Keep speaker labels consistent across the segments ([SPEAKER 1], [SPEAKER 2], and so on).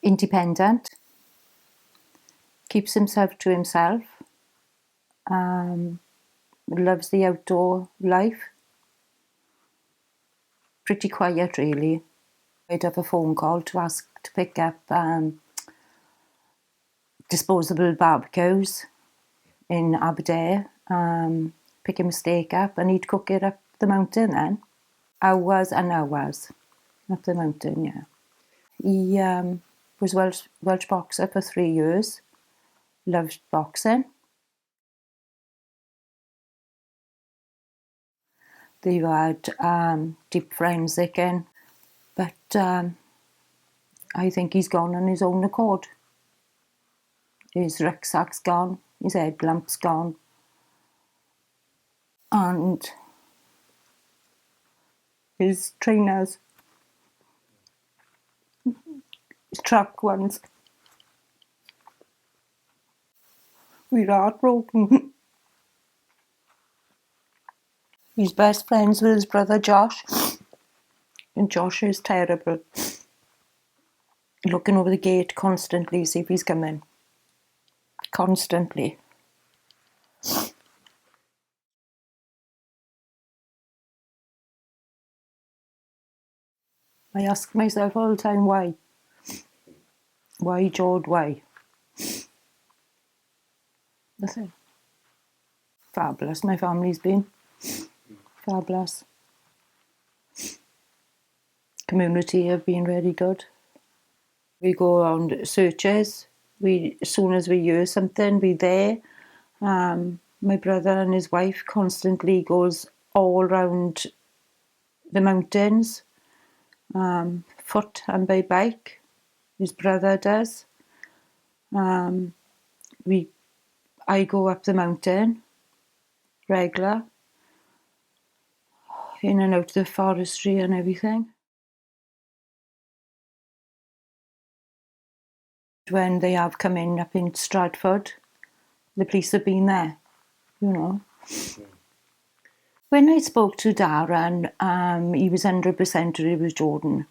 [SPEAKER 1] Independent, keeps himself to himself, loves the outdoor life, pretty quiet really. I'd have a phone call to ask to pick up disposable barbecues in Aberdare, pick a steak up and he'd cook it up the mountain then. Hours and hours up the mountain, yeah. He was Welsh boxer for 3 years, loved boxing. They've had deep forensic in, but I think he's gone on his own accord. His rucksack's gone, his headlamp's gone, and his trainers, his track ones. We're heartbroken. He's best friends with his brother Josh, and Josh is terrible. Looking over the gate constantly, see if he's coming. Constantly. I ask myself all the time, why? Why, Jord, why? That's it. Fabulous, my family's been. Fabulous. Community have been very good. We go around searches. As soon as we hear something, we're there. My brother and his wife constantly goes all around the mountains, foot and by bike. His brother does. I go up the mountain regular, in and out of the forestry and everything. When they have come in up in Stratford, the police have been there, you know. When I spoke to Darren, he was 100% it was Jordan.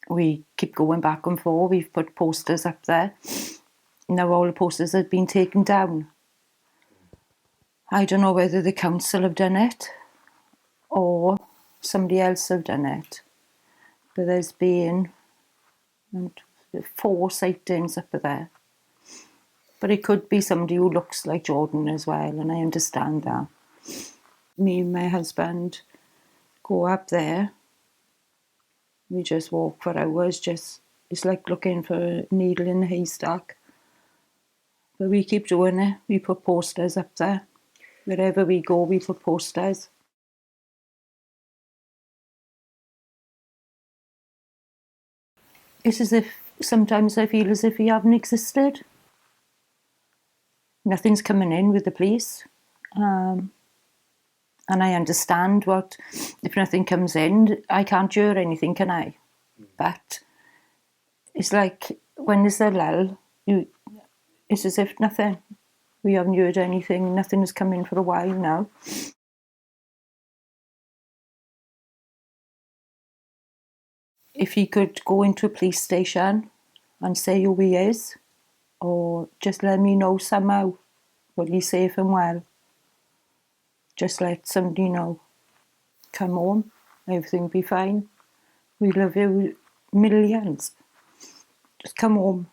[SPEAKER 1] We keep going back and forth. We've put posters up there. Now all the posters have been taken down. I don't know whether the council have done it or somebody else have done it. But there's been 4 sightings up there. But it could be somebody who looks like Jordan as well, and I understand that. Me and my husband go up there. We just walk for hours, it's like looking for a needle in a haystack. But we keep doing it. We put posters up there. Wherever we go, we put posters. It's as if sometimes I feel as if he haven't existed. Nothing's coming in with the police. And I understand if nothing comes in, I can't hear anything, can I? But it's like when there's a lull, it's as if nothing. We haven't heard anything, nothing has come in for a while now. If he could go into a police station and say who he is, or just let me know somehow, well, he's safe and well. Just let somebody know. Come home, everything will be fine. We love you millions. Just come home.